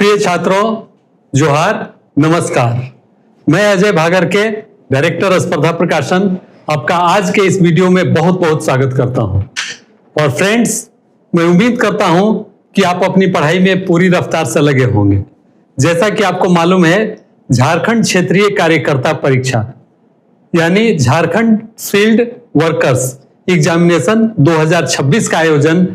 प्रिय छात्रों, जोहार, नमस्कार। मैं अजय भागर के डायरेक्टर स्पर्धा प्रकाशन आपका आज के इस वीडियो में बहुत बहुत स्वागत करता हूं। और फ्रेंड्स, मैं उम्मीद करता हूं कि आप अपनी पढ़ाई में पूरी रफ्तार से लगे होंगे। जैसा कि आपको मालूम है, झारखंड क्षेत्रीय कार्यकर्ता परीक्षा यानी झारखंड फील्ड वर्कर्स एग्जामिनेशन 2026 का आयोजन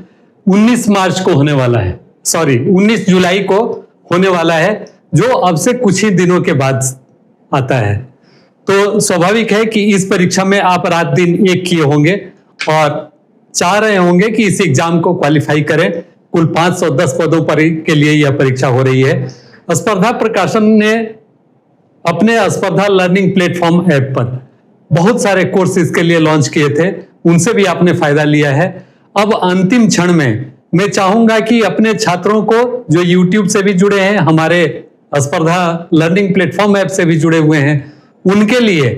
19 मार्च को होने वाला है, 19 जुलाई को होने वाला है, जो अब से कुछ ही दिनों के बाद आता है। तो स्वाभाविक है कि इस परीक्षा में आप रात दिन एक किए होंगे और चाह रहे होंगे कि इस एग्जाम को क्वालिफाई करें। कुल 510 पदों पर के लिए यह परीक्षा हो रही है। स्पर्धा प्रकाशन ने अपने स्पर्धा लर्निंग प्लेटफॉर्म ऐप पर बहुत सारे कोर्स इसके लिए लॉन्च किए थे, उनसे भी आपने फायदा लिया है। अब अंतिम क्षण में मैं चाहूंगा कि अपने छात्रों को जो YouTube से भी जुड़े हैं, हमारे स्पर्धा लर्निंग प्लेटफॉर्म ऐप से भी जुड़े हुए हैं, उनके लिए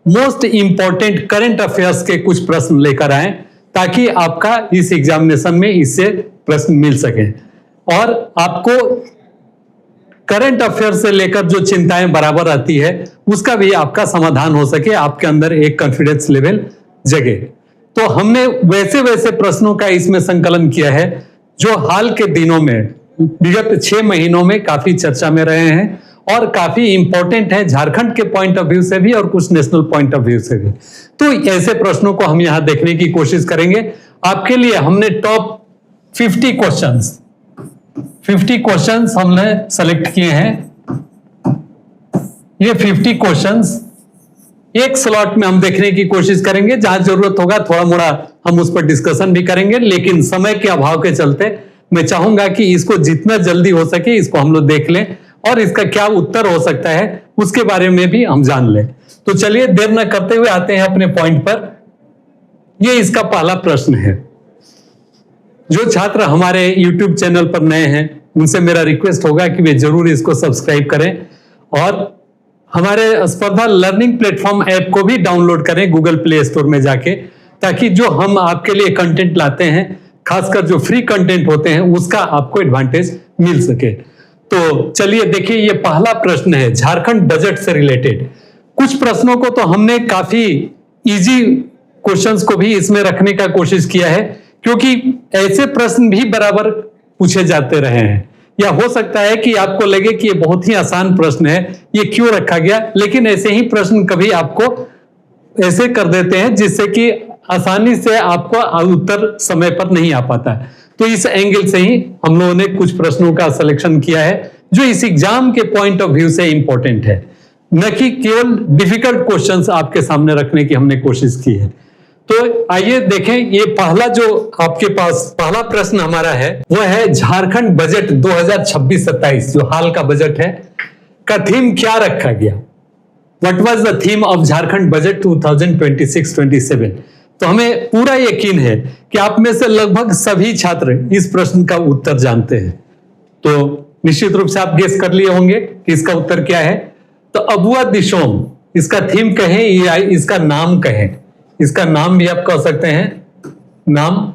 मोस्ट इंपॉर्टेंट करंट अफेयर्स के कुछ प्रश्न लेकर आए, ताकि आपका इस एग्जामिनेशन में इससे प्रश्न मिल सके और आपको करंट अफेयर से लेकर जो चिंताएं बराबर आती है उसका भी आपका समाधान हो सके, आपके अंदर एक कॉन्फिडेंस लेवल जगे। तो हमने वैसे वैसे प्रश्नों का इसमें संकलन किया है जो हाल के दिनों में, विगत 6 महीनों में काफी चर्चा में रहे हैं और काफी इंपॉर्टेंट है झारखंड के पॉइंट ऑफ व्यू से भी और कुछ नेशनल पॉइंट ऑफ व्यू से भी। तो ऐसे प्रश्नों को हम यहां देखने की कोशिश करेंगे। आपके लिए हमने टॉप 50 क्वेश्चंस हमने सेलेक्ट किए हैं। ये 50 क्वेश्चंस एक स्लॉट में हम देखने की कोशिश करेंगे, जहां जरूरत होगा थोड़ा मोड़ा हम उस पर डिस्कशन भी करेंगे, लेकिन समय के अभाव के चलते मैं चाहूंगा कि इसको जितना जल्दी हो सके इसको हम लोग देख लें और इसका क्या उत्तर हो सकता है उसके बारे में भी हम जान लें। तो चलिए देर न करते हुए आते हैं अपने पॉइंट पर। ये इसका पहला प्रश्न है। जो छात्र हमारे YouTube चैनल पर नए हैं उनसे मेरा रिक्वेस्ट होगा कि वे जरूर इसको सब्सक्राइब करें और हमारे स्पर्धा लर्निंग प्लेटफॉर्म ऐप को भी डाउनलोड करें गूगल प्ले स्टोर में जाके, ताकि जो हम आपके लिए कंटेंट लाते हैं, खासकर जो फ्री कंटेंट होते हैं, उसका आपको एडवांटेज मिल सके। तो चलिए देखिए, ये पहला प्रश्न है झारखंड बजट से रिलेटेड। कुछ प्रश्नों को तो हमने काफी इजी क्वेश्चंस को भी इसमें रखने का कोशिश किया है, क्योंकि ऐसे प्रश्न भी बराबर पूछे जाते रहे हैं। या हो सकता है कि आपको लगे कि ये बहुत ही आसान प्रश्न है, ये क्यों रखा गया, लेकिन ऐसे ही प्रश्न कभी आपको ऐसे कर देते हैं जिससे कि आसानी से आपको उत्तर समय पर नहीं आ पाता है। तो इस एंगल से ही हम लोगों ने कुछ प्रश्नों का सिलेक्शन किया है जो इस एग्जाम के पॉइंट ऑफ व्यू से इंपॉर्टेंट है, न कि केवल डिफिकल्ट क्वेश्चंस आपके सामने रखने की हमने कोशिश की है। तो आइए देखें, ये पहला जो आपके पास पहला प्रश्न हमारा है वो है झारखंड बजट 2026-27 जो हाल का बजट है का थीम क्या रखा गया। What was the theme of Jharkhand budget 2026-27। तो हमें पूरा यकीन है कि आप में से लगभग सभी छात्र इस प्रश्न का उत्तर जानते हैं। तो निश्चित रूप से आप गेस कर लिए होंगे कि इसका उत्तर क्या है। तो अबुआ दिशोम इसका थीम कहें या इसका नाम कहें, इसका नाम भी आप कह सकते हैं, नाम,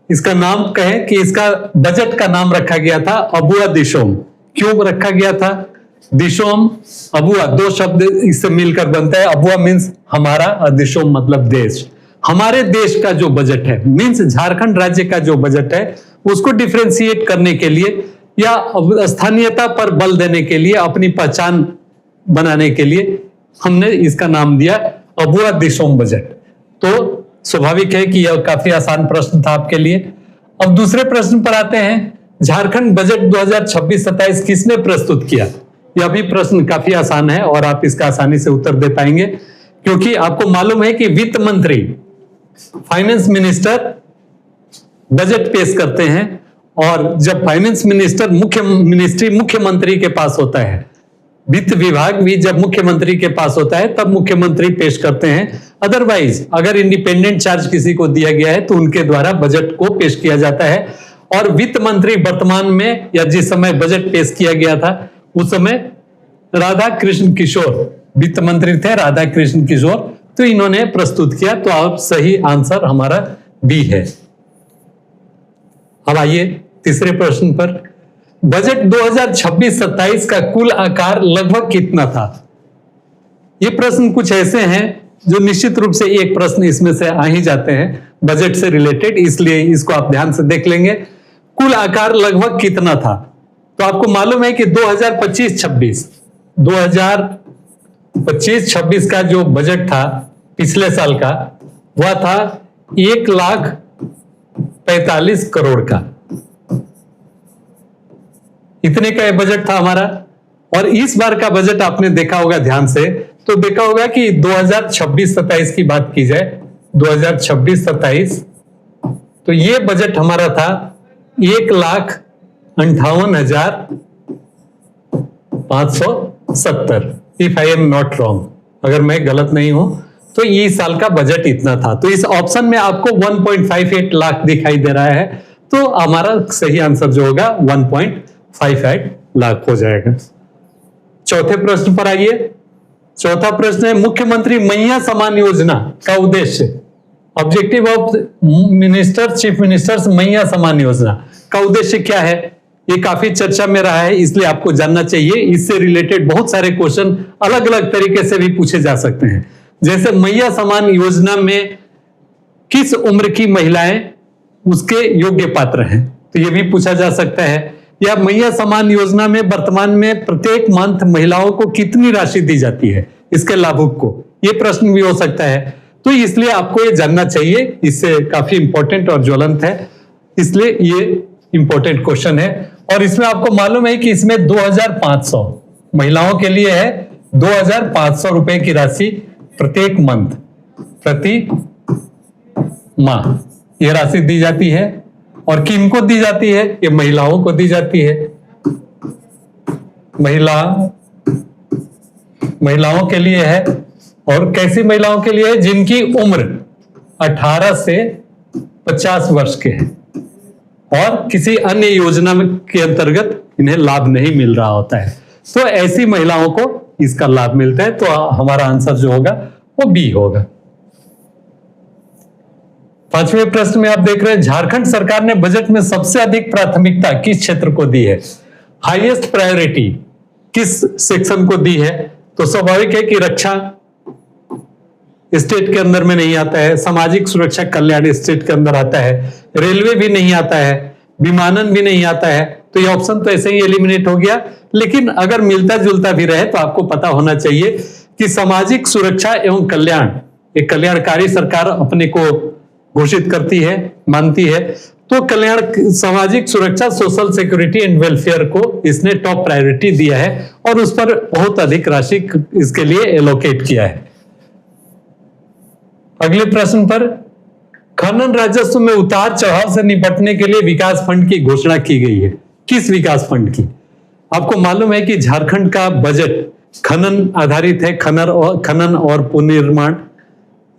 इसका नाम कहें कि इसका बजट का नाम रखा गया था अबुआ दिशोम। क्यों रखा गया था? दिशोम, अबुआ, दो शब्द इससे मिलकर बनता है। अबुआ मीन्स हमारा और दिशोम मतलब देश। हमारे देश का जो बजट है मीन्स झारखंड राज्य का जो बजट है उसको डिफ्रेंशिएट करने के लिए या स्थानीयता पर बल देने के लिए, अपनी पहचान बनाने के लिए हमने इसका नाम दिया अबुआ दिशोम बजट। तो स्वाभाविक है कि यह काफी आसान प्रश्न था आपके लिए। अब दूसरे प्रश्न पर आते हैं। झारखंड बजट 2026-27 किसने प्रस्तुत किया? यह भी प्रश्न काफी आसान है और आप इसका आसानी से उत्तर दे पाएंगे, क्योंकि आपको मालूम है कि वित्त मंत्री, फाइनेंस मिनिस्टर बजट पेश करते हैं और जब फाइनेंस मिनिस्टर मुख्यमंत्री के पास होता है, वित्त विभाग भी जब मुख्यमंत्री के पास होता है तब मुख्यमंत्री पेश करते हैं। अदरवाइज अगर इंडिपेंडेंट चार्ज किसी को दिया गया है तो उनके द्वारा बजट को पेश किया जाता है। और वित्त मंत्री वर्तमान में या जिस समय बजट पेश किया गया था उस समय राधा कृष्ण किशोर वित्त मंत्री थे, राधा कृष्ण किशोर, तो इन्होंने प्रस्तुत किया। तो अब सही आंसर हमारा बी है। अब आइए तीसरे प्रश्न पर। बजट 2026-27 का कुल आकार लगभग कितना था? ये प्रश्न कुछ ऐसे हैं जो निश्चित रूप से एक प्रश्न इसमें से आ ही जाते हैं बजट से रिलेटेड, इसलिए इसको आप ध्यान से देख लेंगे। कुल आकार लगभग कितना था? तो आपको मालूम है कि 2025-26 का जो बजट था पिछले साल का, वह था 1,45 करोड़ का। इतने का बजट था हमारा। और इस बार का बजट आपने देखा होगा ध्यान से, तो देखा होगा कि 2026-27 की बात की जाए, 2026-27, तो ये बजट हमारा था 1,58,570, if I am not wrong, अगर मैं गलत नहीं हूं तो इस साल का बजट इतना था। तो इस ऑप्शन में आपको 1.58 लाख दिखाई दे रहा है, तो हमारा सही आंसर जो होगा 1.58 लाख हो जाएगा। चौथे प्रश्न पर आइए। चौथा प्रश्न है, मुख्यमंत्री मैया सम्मान योजना का उद्देश्य, objective of minister chief ministers मैया सम्मान योजना का उद्देश्य क्या है? ये काफी चर्चा में रहा है, इसलिए आपको जानना चाहिए। इससे रिलेटेड बहुत सारे क्वेश्चन अलग अलग तरीके से भी पूछे जा सकते हैं। जैसे मैया सम्मान योजना में किस उम्र की महिलाएं उसके योग्य पात्र हैं, तो ये भी पूछा जा सकता है। या मैया सम्मान योजना में वर्तमान में प्रत्येक मंथ महिलाओं को कितनी राशि दी जाती है इसके लाभुक को, ये प्रश्न भी हो सकता है। तो इसलिए आपको ये जानना चाहिए, इससे काफी इंपॉर्टेंट और ज्वलंत है, इसलिए ये इंपॉर्टेंट क्वेश्चन है। और इसमें आपको मालूम है कि इसमें 2,500 महिलाओं के लिए है, 2,500 रुपए की राशि प्रत्येक मंथ, प्रति माह यह राशि दी जाती है। और किनको दी जाती है? ये महिलाओं को दी जाती है। महिलाओं के लिए है। और कैसी महिलाओं के लिए है? जिनकी उम्र 18 से 50 वर्ष के है और किसी अन्य योजना के अंतर्गत इन्हें लाभ नहीं मिल रहा होता है, तो ऐसी महिलाओं को इसका लाभ मिलता है। तो हमारा आंसर जो होगा वो बी होगा। पांचवें प्रश्न में आप देख रहे हैं, झारखंड सरकार ने बजट में सबसे अधिक प्राथमिकता किस क्षेत्र को दी है? हाईएस्ट प्रायोरिटी किस सेक्शन को दी है? तो स्वाभाविक है कि रक्षा स्टेट के अंदर में नहीं आता है, सामाजिक सुरक्षा कल्याण स्टेट के अंदर आता है, रेलवे भी नहीं आता है, विमानन भी नहीं आता है, तो ये ऑप्शन तो ऐसे ही एलिमिनेट हो गया। लेकिन अगर मिलता जुलता भी रहे तो आपको पता होना चाहिए कि सामाजिक सुरक्षा एवं कल्याण, एक कल्याणकारी सरकार अपने को घोषित करती है, मानती है, तो कल्याण सामाजिक सुरक्षा सोशल सिक्योरिटी एंड वेलफेयर को इसने टॉप प्रायोरिटी दिया है और उस पर बहुत अधिक राशि इसके लिए एलोकेट किया है। अगले प्रश्न पर, खनन राजस्व में उतार चढ़ाव से निपटने के लिए विकास फंड की घोषणा की गई है। किस विकास फंड की? आपको मालूम है कि झारखंड का बजट खनन आधारित है, खनन और पुनर्निर्माण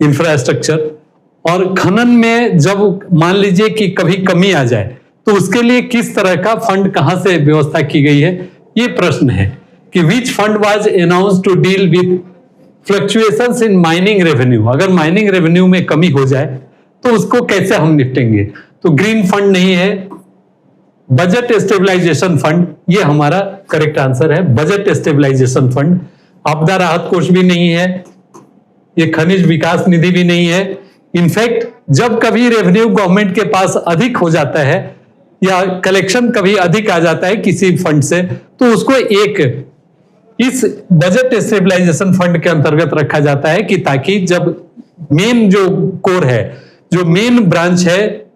इंफ्रास्ट्रक्चर। और खनन में जब मान लीजिए कि कभी कमी आ जाए तो उसके लिए किस तरह का फंड कहां से व्यवस्था की गई है, ये प्रश्न है कि which fund was announced to deal with fluctuations in mining revenue. अगर माइनिंग रेवेन्यू में कमी हो जाए तो उसको कैसे हम निपटेंगे? तो ग्रीन फंड नहीं है, बजट स्टेबलाइजेशन फंड, ये हमारा करेक्ट आंसर है, बजट स्टेबलाइजेशन फंड। आपदा राहत कोष भी नहीं है, ये खनिज विकास निधि भी नहीं है। इनफैक्ट जब कभी रेवेन्यू गवर्नमेंट के पास अधिक हो जाता है या कलेक्शन कभी अधिक आ जाता है किसी फंड से, तो उसको एक इस बजट स्टेबलाइजेशन फंड के अंतर्गत रखा जाता है कि ताकि जब मेन जो कोर है, जो मेन ब्रांच है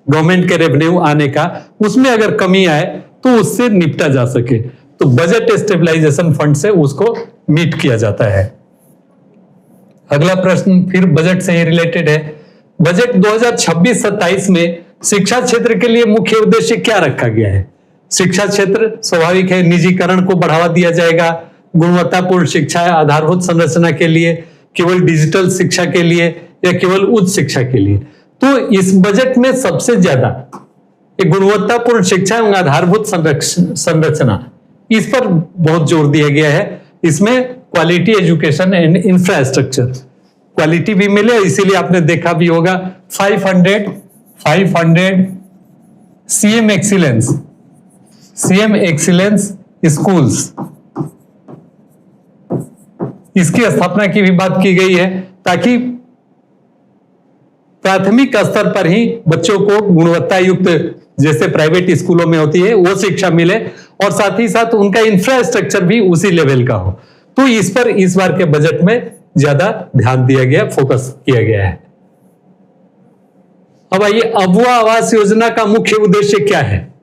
गवर्नमेंट के रेवेन्यू आने का, उसमें अगर कमी आए तो उससे निपटा जा सके। तो बजट स्टेबलाइजेशन फंड से उसको मीट किया जाता है। अगला प्रश्न फिर बजट से ही रिलेटेड है। बजट 2026-27 में शिक्षा क्षेत्र के लिए मुख्य उद्देश्य क्या रखा गया है? शिक्षा क्षेत्र स्वाभाविक है, निजीकरण को बढ़ावा दिया जाएगा, गुणवत्तापूर्ण शिक्षा आधारभूत संरचना के लिए, केवल डिजिटल शिक्षा के लिए या केवल उच्च शिक्षा के लिए। तो इस बजट में सबसे ज्यादा गुणवत्तापूर्ण शिक्षा एवं आधारभूत संरचना, इस पर बहुत जोर दिया गया है। इसमें quality education and infrastructure, quality भी मिले, इसीलिए आपने देखा भी होगा 500 CM excellence CM excellence schools, इसकी स्थापना की भी बात की गई है ताकि प्राथमिक स्तर पर ही बच्चों को गुणवत्ता युक्त जैसे प्राइवेट स्कूलों में होती है वो शिक्षा मिले और साथ ही साथ उनका इंफ्रास्ट्रक्चर भी उसी लेवल का हो। तो इस पर इस बार के बजट में ज्यादा ध्यान दिया गया, फोकस किया गया है। अब आइए, अबुआ आवास योजना का मुख्य उद्देश्य क्या है?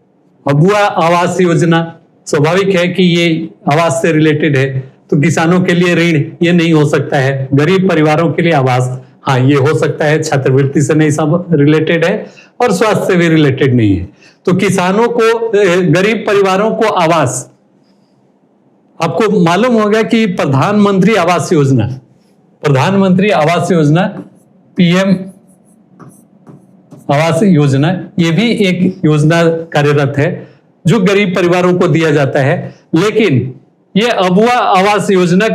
अबुआ आवास योजना स्वाभाविक है कि ये आवास से रिलेटेड है, तो किसानों के लिए ऋण ये नहीं हो सकता है, गरीब परिवारों के लिए आवास हाँ ये हो सकता है, छात्रवृत्ति से नहीं सब रिलेटेड है और स्वास्थ्य से भी रिलेटेड नहीं है। तो किसानों को, गरीब परिवारों को आवास, आपको मालूम होगा कि प्रधानमंत्री आवास योजना पीएम आवास योजना, ये भी एक योजना कार्यरत है जो गरीब परिवारों को दिया जाता है। लेकिन ये अबुआ आवास योजना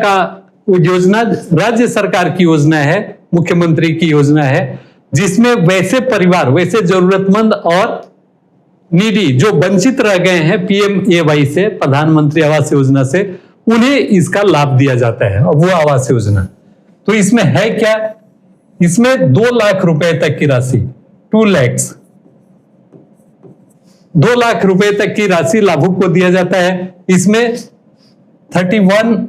राज्य सरकार की योजना है, मुख्यमंत्री की योजना है, जिसमें वैसे परिवार, वैसे जरूरतमंद और नीडी जो वंचित रह गए हैं पीएमएवाई से, प्रधानमंत्री आवास योजना से, उन्हें इसका लाभ दिया जाता है अबुआ आवास योजना। तो इसमें है क्या? इसमें 2 लाख रुपए तक की राशि, 2 लाख रुपए तक की राशि लाभुक को दिया जाता है। इसमें 31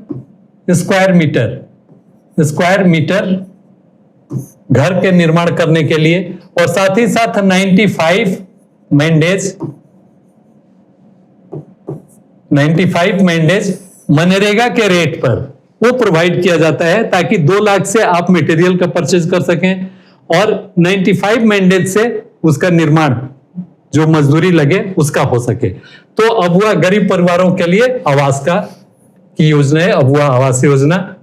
स्क्वायर मीटर घर के निर्माण करने के लिए और साथ ही साथ 95 मैंडेज मनरेगा के रेट पर वो प्रोवाइड किया जाता है ताकि 2 लाख से आप मटेरियल का परचेज कर सकें और 95 मैंडेज से उसका निर्माण जो मजदूरी लगे उसका हो सके। तो अबुआ गरीब परिवारों के लिए आवास की योजना है अबुआ आवास योजना।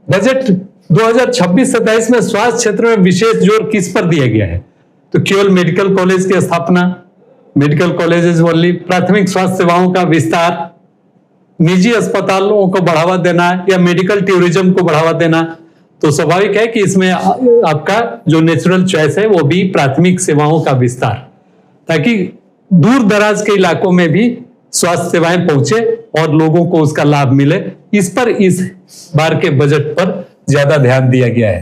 बजट 2026-27 में स्वास्थ्य क्षेत्र में विशेष जोर किस पर दिया गया है? तो केवल मेडिकल कॉलेज की स्थापना, मेडिकल कॉलेजेस ओनली, प्राथमिक स्वास्थ्य सेवाओं का विस्तार, निजी अस्पतालों को बढ़ावा देना या मेडिकल टूरिज्म को बढ़ावा देना। तो स्वाभाविक है कि इसमें आपका जो नेचुरल चॉइस है वो भी प्राथमिक सेवाओं का विस्तार, ताकि दूर दराज के इलाकों में भी स्वास्थ्य सेवाएं पहुंचे और लोगों को उसका लाभ मिले। इस पर इस बार के बजट पर ज्यादा ध्यान दिया गया है।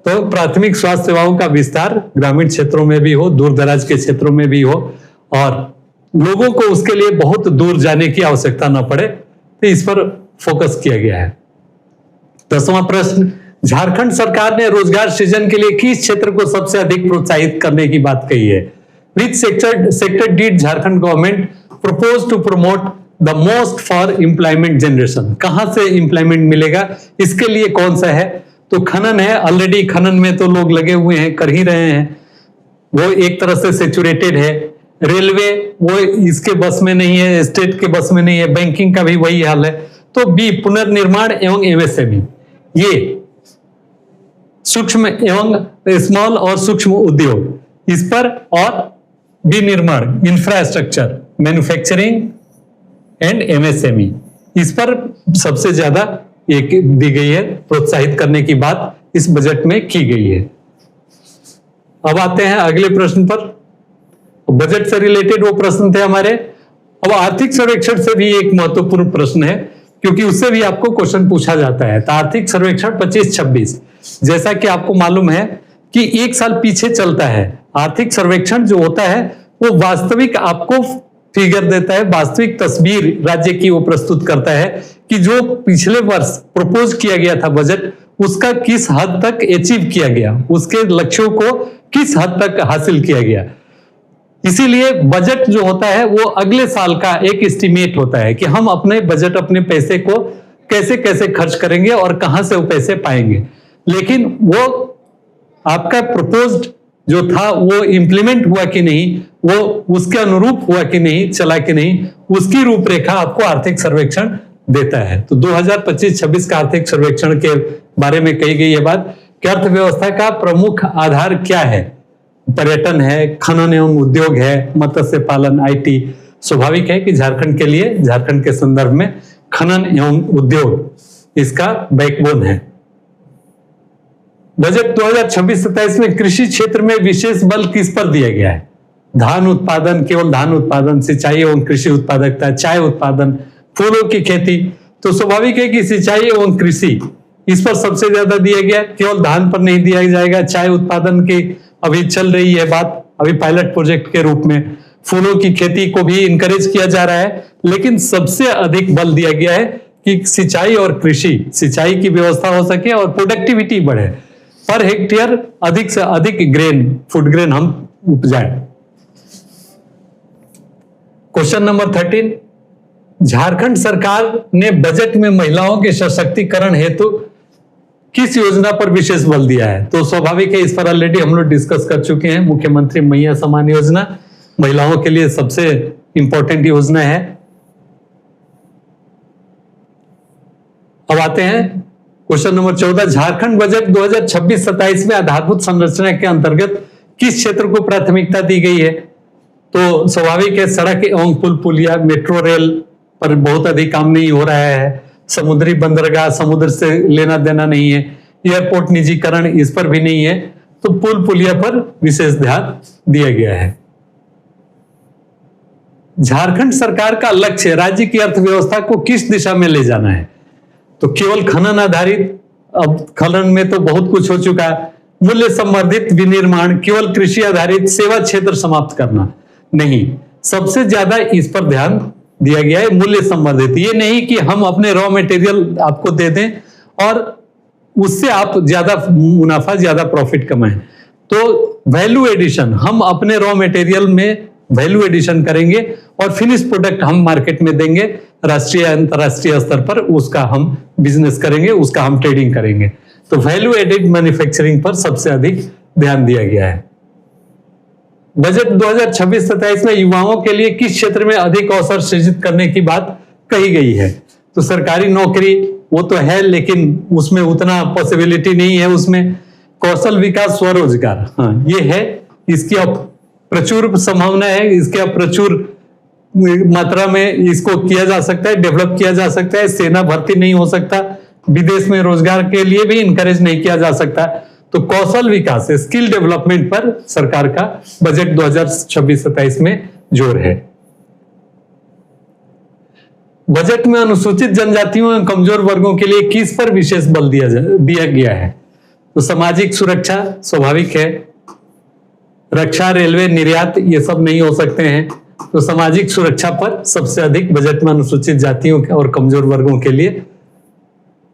तो प्राथमिक स्वास्थ्य सेवाओं का विस्तार ग्रामीण क्षेत्रों में भी हो, दूर दराज के क्षेत्रों में भी हो और लोगों को उसके लिए बहुत दूर जाने की आवश्यकता न पड़े, तो इस पर फोकस किया गया है। 10वां प्रश्न, झारखंड सरकार ने रोजगार सृजन के लिए किस क्षेत्र को सबसे अधिक प्रोत्साहित करने की बात कही है? Which sector did Jharkhand government propose to promote the most for employment generation? कहां से एम्प्लॉयमेंट मिलेगा, इसके लिए कौन सा है? तो खनन है, ऑलरेडी खनन में तो लोग लगे हुए हैं, कर ही रहे हैं, वो एक तरह से सेचुरेटेड है। रेलवे वो इसके बस में नहीं है, स्टेट के बस में नहीं है, बैंकिंग का भी वही हाल है। तो बी, पुनर्निर्माण एवं एमएसएमई, ये सूक्ष्म एवं स्मॉल और सूक्ष्म उद्योग, इस पर, और विनिर्माण इंफ्रास्ट्रक्चर, मैन्युफैक्चरिंग एंड एमएसएमई, इस पर सबसे ज्यादा एक दी गई है, प्रोत्साहित करने की बात इस बजट में की गई है। अब आते हैं अगले प्रश्न पर। बजट से रिलेटेड वो प्रश्न थे हमारे। अब आर्थिक सर्वेक्षण से भी एक महत्वपूर्ण प्रश्न है, क्योंकि उससे भी आपको क्वेश्चन पूछा जाता है। तो आर्थिक सर्वेक्षण 25-26, जैसा कि आपको मालूम है कि एक साल पीछे चलता है। आर्थिक सर्वेक्षण जो होता है वो वास्तविक आपको फिगर देता है, वास्तविक तस्वीर राज्य की वो प्रस्तुत करता है कि जो पिछले वर्ष प्रपोज किया गया था बजट, उसका किस हद तक अचीव किया गया, उसके लक्ष्यों को किस हद तक हासिल किया गया। इसीलिए बजट जो होता है वो अगले साल का एक एस्टिमेट होता है कि हम अपने बजट, अपने पैसे को कैसे कैसे खर्च करेंगे और कहां से वो पैसे पाएंगे। लेकिन वो आपका प्रपोज्ड जो था वो इंप्लीमेंट हुआ कि नहीं, वो उसके अनुरूप हुआ कि नहीं, चला कि नहीं, उसकी रूपरेखा आपको आर्थिक सर्वेक्षण देता है। तो 2025-26 का आर्थिक सर्वेक्षण के बारे में कही गई है बात कि अर्थव्यवस्था का प्रमुख आधार क्या है? पर्यटन है, खनन एवं उद्योग है, मत्स्य पालन, आईटी। स्वाभाविक है कि झारखंड के लिए, झारखंड के संदर्भ में खनन एवं उद्योग इसका बैकबोन है। बजट 2026-27 में कृषि क्षेत्र में विशेष बल किस पर दिया गया है? धान उत्पादन, केवल धान उत्पादन, सिंचाई एवं कृषि उत्पादकता, चाय उत्पादन, फूलों की खेती। तो स्वाभाविक है कि सिंचाई एवं कृषि इस पर सबसे ज्यादा दिया गया, केवल धान पर नहीं दिया जाएगा। चाय उत्पादन की अभी चल रही है बात, अभी पायलट प्रोजेक्ट के रूप में। फूलों की खेती को भी इनकरेज किया जा रहा है, लेकिन सबसे अधिक बल दिया गया है कि सिंचाई और कृषि, सिंचाई की व्यवस्था हो सके और प्रोडक्टिविटी बढ़े, पर हेक्टेयर अधिक से अधिक ग्रेन, फूड ग्रेन हम उपजाएं। क्वेश्चन नंबर 13, झारखंड सरकार ने बजट में महिलाओं के सशक्तिकरण हेतु किस योजना पर विशेष बल दिया है? तो स्वाभाविक है, इस पर ऑलरेडी हम लोग डिस्कस कर चुके हैं। मुख्यमंत्री मैया सम्मान योजना महिलाओं के लिए सबसे इंपॉर्टेंट योजना है। अब आते हैं क्वेश्चन नंबर 14, झारखंड बजट 2026-27 में आधारभूत संरचना के अंतर्गत किस क्षेत्र को प्राथमिकता दी गई है? तो स्वाभाविक है, सड़क एवं पुल पुलिया, मेट्रो रेल पर बहुत अधिक काम नहीं हो रहा है। समुद्री बंदरगाह, समुद्र से लेना देना नहीं है। एयरपोर्ट निजीकरण, इस पर भी नहीं है। तो पुल पुलिया पर विशेष ध्यान दिया गया है। झारखंड सरकार का लक्ष्य राज्य की अर्थव्यवस्था को किस दिशा में ले जाना है? तो केवल खनन आधारित, अब खनन में तो बहुत कुछ हो चुका, मूल्य संवर्धित विनिर्माण, केवल कृषि आधारित, सेवा क्षेत्र समाप्त करना, नहीं, सबसे ज्यादा इस पर ध्यान दिया गया है मूल्य संवर्धित। ये नहीं कि हम अपने रॉ मटेरियल आपको दे दें और उससे आप ज्यादा मुनाफा, ज्यादा प्रॉफिट कमाएं। तो वैल्यू एडिशन, हम अपने रॉ मटेरियल में वैल्यू एडिशन करेंगे और फिनिश प्रोडक्ट हम मार्केट में देंगे, राष्ट्रीय अंतरराष्ट्रीय स्तर पर उसका हम बिजनेस करेंगे, उसका हम ट्रेडिंग करेंगे। तो वैल्यू एडेड मैन्युफैक्चरिंग पर सबसे अधिक ध्यान दिया गया है। बजट 2026-27 में युवाओं के लिए किस क्षेत्र में अधिक अवसर सृजित करने की बात कही गई है? तो सरकारी नौकरी वो तो है, लेकिन उसमें उतना पॉसिबिलिटी नहीं है। उसमें कौशल विकास, स्वरोजगार, हाँ ये है, इसकी अब प्रचुर संभावना है, इसके अब प्रचुर मात्रा में इसको किया जा सकता है, डेवलप किया जा सकता है। सेना भर्ती नहीं हो सकता, विदेश में रोजगार के लिए भी इनकरेज नहीं किया जा सकता। तो कौशल विकास, स्किल डेवलपमेंट पर सरकार का बजट 2026-27 में जोर है। बजट में अनुसूचित जनजातियों एवं कमजोर वर्गों के लिए किस पर विशेष बल दिया गया है? तो सामाजिक सुरक्षा, स्वाभाविक है, रक्षा, रेलवे, निर्यात ये सब नहीं हो सकते हैं। तो सामाजिक सुरक्षा पर सबसे अधिक बजट में अनुसूचित जातियों और कमजोर वर्गों के लिए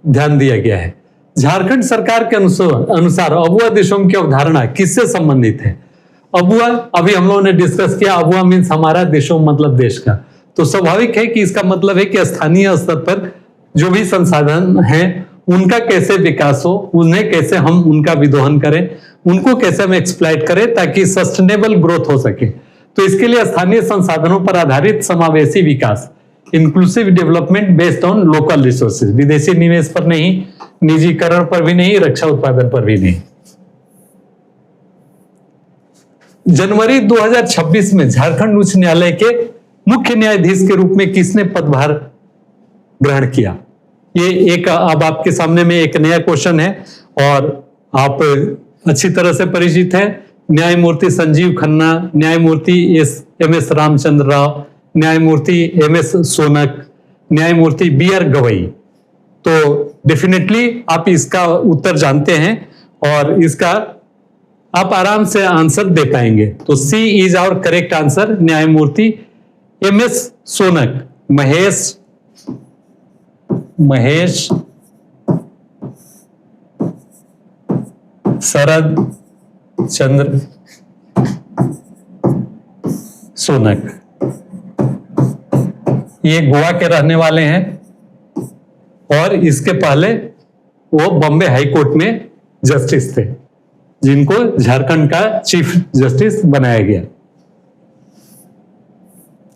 ध्यान दिया गया है। झारखंड सरकार के अनुसार अबुआ देशों की अवधारणा किससे संबंधित है? अबुआ अभी हम लोगों ने डिस्कस किया, अबुआ मीन्स हमारा देशों मतलब देश का। तो स्वाभाविक है कि इसका मतलब है कि स्थानीय स्तर पर जो भी संसाधन हैं उनका कैसे विकास हो, उन्हें कैसे हम उनका विदोहन करें, उनको कैसे हम एक्सप्लॉइट करें ताकि सस्टेनेबल ग्रोथ हो सके। तो इसके लिए स्थानीय संसाधनों पर आधारित समावेशी विकास, inclusive development based on local resources, विदेशी निवेश पर नहीं, निजीकरण पर भी नहीं, रक्षा उत्पादन पर भी नहीं। जनवरी 2026 में झारखंड उच्च न्यायालय के मुख्य न्यायाधीश के रूप में किसने पदभार ग्रहण किया? ये एक अब आपके सामने में एक नया क्वेश्चन है और आप अच्छी तरह से परिचित हैं। न्यायमूर्ति संजीव खन्ना, न्यायमूर्ति एम.एस. रामचंद्र राव, न्यायमूर्ति एम.एस. सोनक, न्यायमूर्ति बी.आर. गवई। तो डेफिनेटली आप इसका उत्तर जानते हैं और इसका आप आराम से आंसर दे पाएंगे। तो सी इज आवर करेक्ट आंसर, न्यायमूर्ति एम.एस. सोनक, महेश शरद चंद्र सोनक, ये गोवा के रहने वाले हैं और इसके पहले वो बॉम्बे हाई कोर्ट में जस्टिस थे, जिनको झारखंड का चीफ जस्टिस बनाया गया।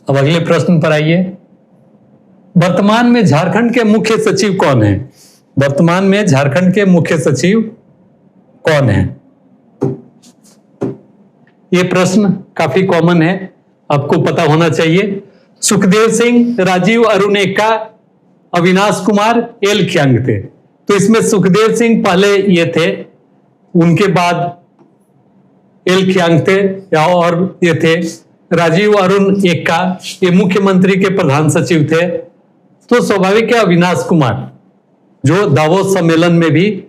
अब अगले प्रश्न पर आइए। वर्तमान में झारखंड के मुख्य सचिव कौन है? वर्तमान में झारखंड के मुख्य सचिव कौन है? ये प्रश्न काफी कॉमन है, आपको पता होना चाहिए। सुखदेव सिंह, राजीव अरुणेका, अविनाश कुमार, एल ख्यांग थे। तो इसमें सुखदेव सिंह पहले ये थे, उनके बाद एल खियांगते या और ये थे राजीव अरुण एक्का, ये मुख्यमंत्री के प्रधान सचिव थे। तो स्वाभाविक है अविनाश कुमार जो दावोस सम्मेलन में भी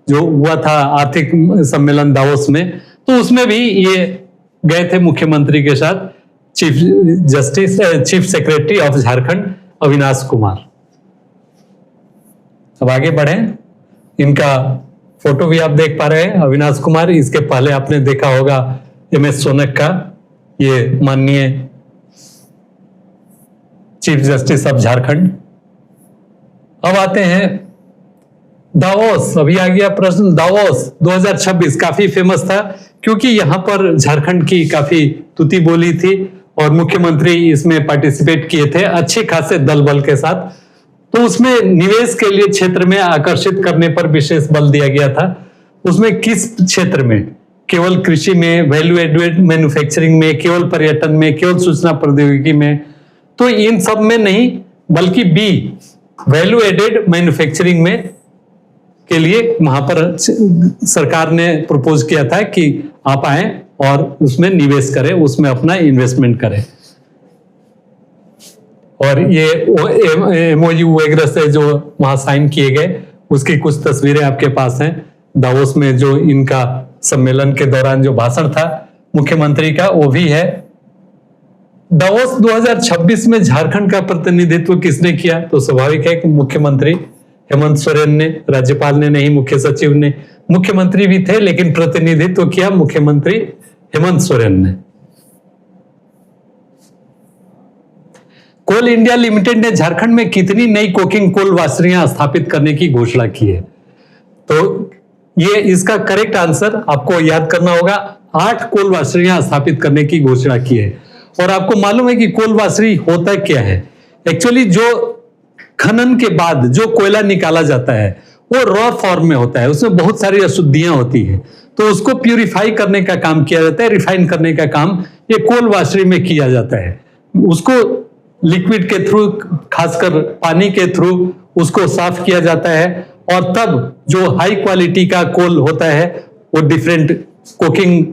जो हुआ था आर्थिक सम्मेलन दावोस में, तो उसमें भी ये गए थे मुख्यमंत्री के साथ, chief secretary of Jharkhand Avinash Kumar. अब आगे बढ़े, इनका फोटो भी आप देख पा रहे हैं अविनाश कुमार। इसके पहले आपने देखा होगा एमएस सोनक का, ये माननीय चीफ जस्टिस ऑफ झारखंड। अब आते हैं दावोस। अभी आ गया प्रश्न दावोस 2026, काफी फेमस था क्योंकि यहां पर झारखंड की काफी तुति बोली थी और मुख्यमंत्री इसमें पार्टिसिपेट किए थे अच्छे खासे दल बल के साथ। तो उसमें निवेश के लिए क्षेत्र में आकर्षित करने पर विशेष बल दिया गया था। उसमें किस क्षेत्र में? केवल कृषि में, वैल्यू एडेड मैन्युफैक्चरिंग में, केवल पर्यटन में, केवल सूचना प्रौद्योगिकी में? तो इन सब में नहीं, बल्कि बी वैल्यू एडेड मैन्युफैक्चरिंग में के लिए वहां पर सरकार ने प्रपोज किया था कि आप आए और उसमें निवेश करें, उसमें अपना इन्वेस्टमेंट करें। और ये एमओयू वगैरह से जो वहां साइन किए गए उसकी कुछ तस्वीरें आपके पास हैं। दावोस में जो इनका सम्मेलन के दौरान जो भाषण था मुख्यमंत्री का वो भी है। दावोस 2026 में झारखंड का प्रतिनिधित्व किसने किया? तो स्वाभाविक है कि मुख्यमंत्री हेमंत सोरेन ने, राज्यपाल ने नहीं, मुख्य सचिव ने। मुख्यमंत्री भी थे लेकिन प्रतिनिधित्व किया मुख्यमंत्री हेमंत सोरेन ने। कोल इंडिया लिमिटेड ने झारखंड में कितनी नई कोकिंग कोल वाशरियां स्थापित करने की घोषणा की है? तो ये इसका करेक्ट आंसर आपको याद करना होगा, 8 कोल वाशरियां स्थापित करने की घोषणा की है। और आपको मालूम है कि कोल वाशरी होता क्या है? एक्चुअली जो खनन के बाद जो कोयला निकाला जाता है वो रॉ फॉर्म में होता है, उसमें बहुत सारी अशुद्धियां होती हैं, तो उसको प्यूरिफाई करने का काम किया जाता है, रिफाइन करने का काम ये कोल वाशरी में किया जाता है। उसको लिक्विड के थ्रू, खासकर पानी के थ्रू उसको साफ किया जाता है और तब जो हाई क्वालिटी का कोल होता है वो डिफरेंट कोकिंग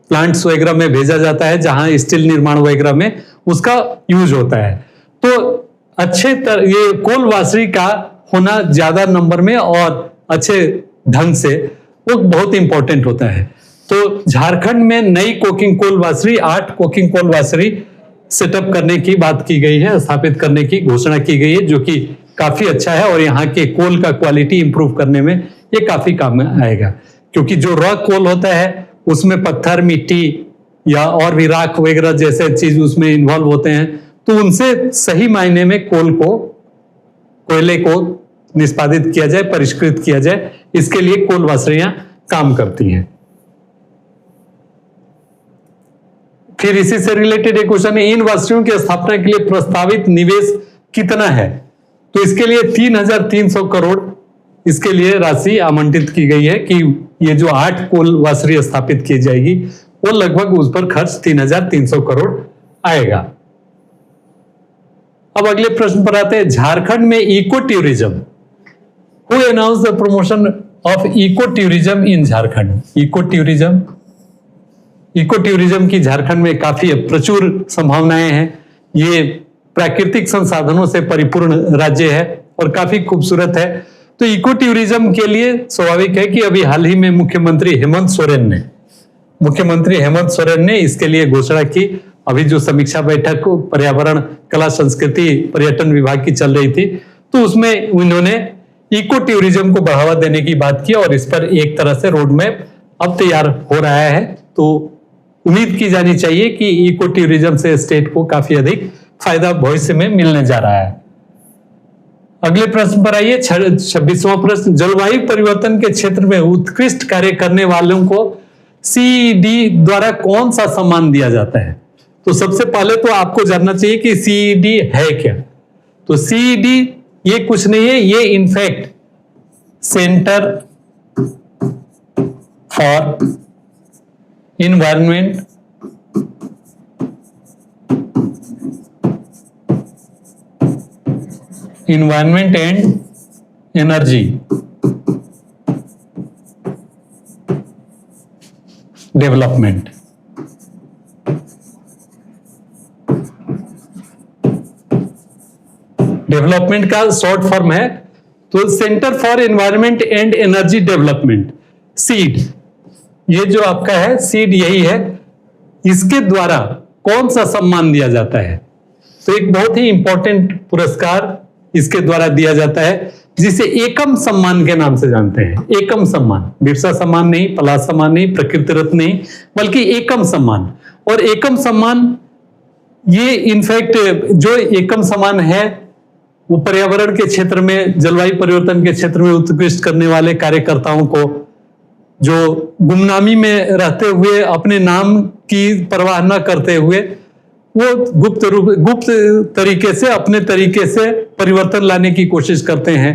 प्लांट्स वगैरह में भेजा जाता है जहां स्टील निर्माण वगैरह में उसका यूज होता है। तो अच्छे तरह ये कोल वाशरी का होना ज्यादा नंबर में और अच्छे ढंग से वो बहुत इंपॉर्टेंट होता है। तो झारखंड में नई coking coal washery, 8 coking coal washery setup करने की बात की गई है, स्थापित करने की घोषणा की गई है, जो कि काफी अच्छा है और यहाँ के कोल का क्वालिटी इंप्रूव करने में ये काफी काम आएगा। क्योंकि जो रॉ कोल होता है उसमें पत्थर, मिट्टी या और भी राख वगैरह जैसे चीज उसमें इन्वॉल्व होते हैं, तो उनसे सही मायने में कोयले को निष्पादित किया जाए, परिष्कृत किया जाए, इसके लिए कोल वाशरियां काम करती हैं। फिर इसी से रिलेटेड एक क्वेश्चन है, इन वाशरियों की स्थापना के लिए प्रस्तावित निवेश कितना है? तो इसके लिए 3,300 करोड़ इसके लिए राशि आवंटित की गई है कि ये जो 8 कोल वाशरी स्थापित की जाएगी वो लगभग उस पर खर्च 3,300 करोड़ आएगा। अब अगले प्रश्न पर आते हैं, झारखंड में eco tourism, who announce the promotion of eco tourism in Jharkhand? Eco tourism की झारखंड में काफी प्रचुर संभावनाएं हैं। ये प्राकृतिक संसाधनों से परिपूर्ण राज्य है और काफी खूबसूरत है। तो इको टूरिज्म के लिए स्वाभाविक है कि अभी हाल ही में मुख्यमंत्री हेमंत सोरेन ने इसके लिए घोषणा की। अभी जो समीक्षा बैठक पर्यावरण, कला, संस्कृति, पर्यटन विभाग की चल रही थी, तो उसमें उन्होंने इको टूरिज्म को बढ़ावा देने की बात की और इस पर एक तरह से रोड मैप अब तैयार हो रहा है। तो उम्मीद की जानी चाहिए कि इको टूरिज्म से स्टेट को काफी अधिक फायदा भविष्य में मिलने जा रहा है। अगले प्रश्न पर आइए, 26वां प्रश्न, जलवायु परिवर्तन के क्षेत्र में उत्कृष्ट कार्य करने वालों को सीईडी द्वारा कौन सा सम्मान दिया जाता है? तो सबसे पहले तो आपको जानना चाहिए कि सीईडी है क्या। तो सीईडी ये कुछ नहीं है, ये in fact centre for environment and energy, development. Development का शॉर्ट फॉर्म है तो centre for environment and energy development, seed. ये जो आपका है सीड यही है। इसके द्वारा कौन सा सम्मान दिया जाता है? तो एक बहुत ही इंपॉर्टेंट पुरस्कार इसके द्वारा दिया जाता है जिसे एकम सम्मान के नाम से जानते हैं। एकम सम्मान, बिरसा सम्मान नहीं, पलाश सम्मान नहीं, प्रकृति रत्न नहीं, बल्कि एकम सम्मान। और एकम सम्मान ये इनफैक्ट जो एकम सम्मान है वो पर्यावरण के क्षेत्र में, जलवायु परिवर्तन के क्षेत्र में उत्कृष्ट करने वाले कार्यकर्ताओं को, जो गुमनामी में रहते हुए अपने नाम की परवाह न करते हुए वो गुप्त तरीके से, अपने तरीके से परिवर्तन लाने की कोशिश करते हैं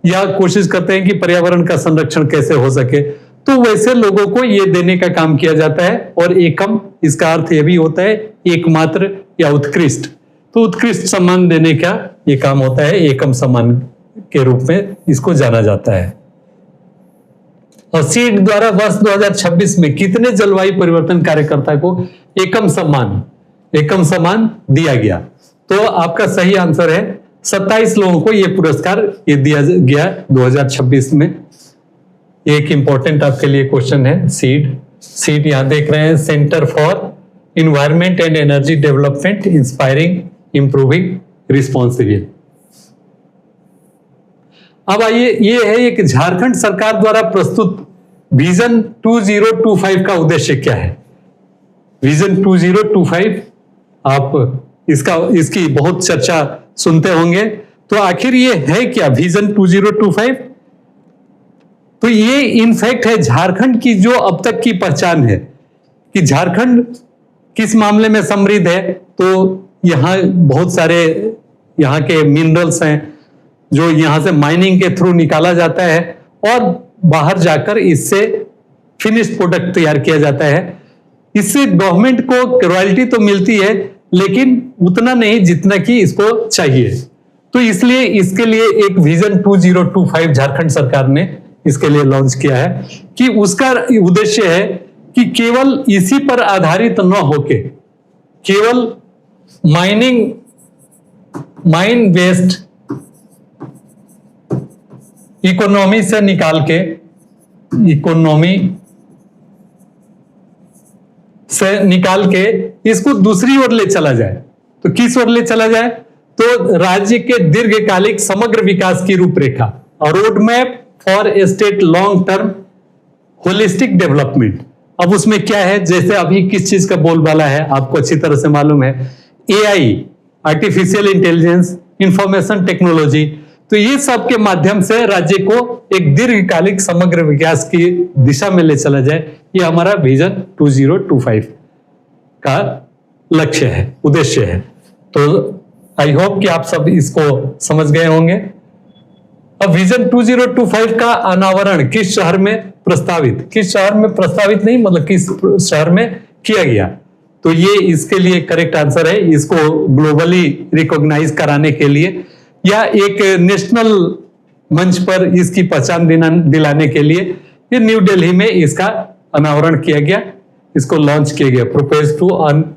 या कोशिश करते हैं कि पर्यावरण का संरक्षण कैसे हो सके, तो वैसे लोगों को ये देने का काम किया जाता है। और एकम, इसका अर्थ ये भी होता है एकमात्र या उत्कृष्ट, तो उत्कृष्ट सम्मान देने का ये काम होता है। एकम सम्मान के रूप में इसको जाना जाता है। और सीड द्वारा वर्ष 2026 में कितने जलवायु परिवर्तन कार्यकर्ता को एकम सम्मान दिया गया? तो आपका सही आंसर है 27 लोगों को ये पुरस्कार ये दिया गया 2026 में। एक इंपॉर्टेंट आपके लिए क्वेश्चन है सीड यहां देख रहे हैं, centre for environment and energy development inspiring improving responsible. अब आइए, ये है एक झारखंड सरकार द्वारा प्रस्तुत विजन 2025 का उद्देश्य क्या है? विजन 2025 आप इसकी बहुत चर्चा सुनते होंगे, तो आखिर ये है क्या विजन 2025? तो ये इनफैक्ट है झारखंड की जो अब तक की पहचान है कि झारखंड किस मामले में समृद्ध है। तो यहाँ बहुत सारे यहाँ के मिनरल्स हैं जो यहाँ से माइनिंग के थ्रू निकाला जाता है और बाहर जाकर इससे फिनिश्ड प्रोडक्ट तैयार किया जाता है। इससे गवर्नमेंट को रॉयल्टी तो मिलती है लेकिन उतना नहीं जितना कि इसको चाहिए। तो इसलिए इसके लिए एक विजन 2025 झारखंड सरकार ने इसके लिए लॉन्च किया है कि उसका उद्देश्य है कि केवल इसी पर आधारित न होके केवल माइन वेस्ट इकोनॉमी से निकाल के इसको दूसरी ओर ले चला जाए। तो किस ओर ले चला जाए? तो राज्य के दीर्घकालिक समग्र विकास की रूपरेखा और road map for state long term holistic development. अब उसमें क्या है, जैसे अभी किस चीज का बोलबाला है आपको अच्छी तरह से मालूम है, AI, artificial intelligence, information technology. तो ये सब के माध्यम से राज्य को एक दीर्घकालिक समग्र विकास की दिशा में ले चला जाए, ये हमारा विजन 2025 का लक्ष्य है, उद्देश्य है। तो आई होप कि आप सब इसको समझ गए होंगे। अब विजन 2025 का अनावरण किस शहर में प्रस्तावित नहीं, मतलब किस शहर में किया गया? तो ये इसके लिए करेक्ट आंसर है। इसको ग्लोबली रिकॉग्नाइज कराने के लिए या एक नेशनल मंच पर इसकी पहचान दिलाने के लिए ये न्यू दिल्ली में इसका अनावरण किया गया, इसको लॉन्च किया गया, प्रोपोज टू अनवेल्ड।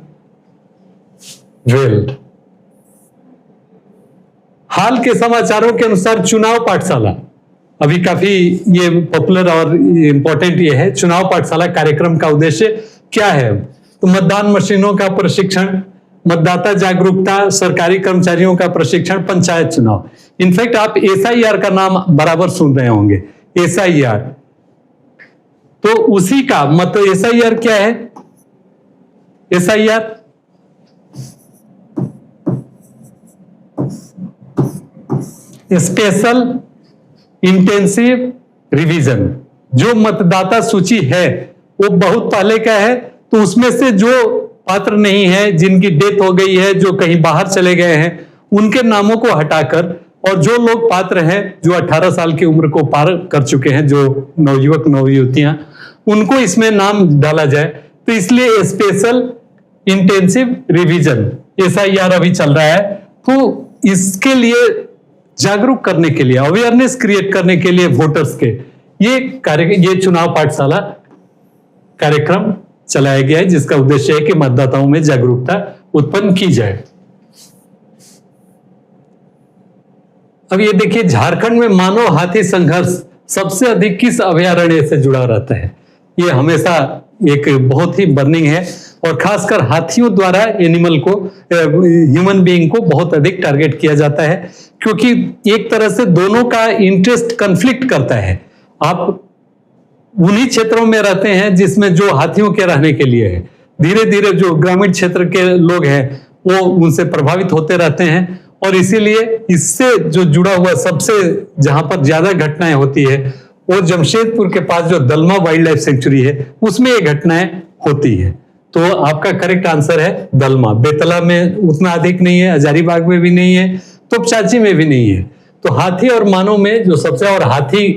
हाल के समाचारों के अनुसार चुनाव पाठशाला अभी काफी ये पॉपुलर और इंपॉर्टेंट ये है। चुनाव पाठशाला कार्यक्रम का उद्देश्य क्या है? तो मतदान मशीनों का प्रशिक्षण, मतदाता जागरूकता, सरकारी कर्मचारियों का प्रशिक्षण, पंचायत चुनाव। इनफैक्ट आप एसआईआर का नाम बराबर सुन रहे होंगे, एसआईआर। तो उसी का मतलब एसआईआर क्या है? SIR special intensive revision. जो मतदाता सूची है वो बहुत पहले का है, तो उसमें से जो पात्र नहीं है, जिनकी डेथ हो गई है, जो कहीं बाहर चले गए हैं, उनके नामों को हटाकर और जो लोग पात्र हैं, जो 18 साल की उम्र को पार कर चुके हैं, जो नवयुवक नवयुवतियां, उनको इसमें नाम डाला जाए। तो इसलिए स्पेशल इंटेंसिव रिवीजन एसआईआर अभी चल रहा है। तो इसके लिए जागरूक करने के लिए, अवेयरनेस क्रिएट करने के लिए वोटर्स के ये चुनाव पाठशाला कार्यक्रम चलाया गया है जिसका उद्देश्य है कि मतदाताओं में जागरूकता उत्पन्न की जाए। अब ये देखिए, झारखंड में मानव हाथी संघर्ष सबसे अधिक किस अभयारण्य से जुड़ा रहता है? ये हमेशा एक बहुत ही बर्निंग है और खासकर हाथियों द्वारा एनिमल को, ह्यूमन बीइंग को बहुत अधिक टारगेट किया जाता है, क्योंकि एक तरह से दोनों का इंटरेस्ट कन्फ्लिक्ट करता है। आप उन्हीं क्षेत्रों में रहते हैं जिसमें जो हाथियों के रहने के लिए है, धीरे धीरे जो ग्रामीण क्षेत्र के लोग हैं वो उनसे प्रभावित होते रहते हैं, और इसीलिए इससे जो जुड़ा हुआ सबसे जहां पर ज्यादा घटनाएं होती है वो जमशेदपुर के पास जो दलमा वाइल्ड लाइफ सेंचुरी है उसमें ये घटनाएं होती है। तो आपका करेक्ट आंसर है दलमा। बेतला में उतना अधिक नहीं है, हजारीबाग में भी नहीं है, तोपचाची में भी नहीं है। तो हाथी और मानव में जो सबसे, और हाथी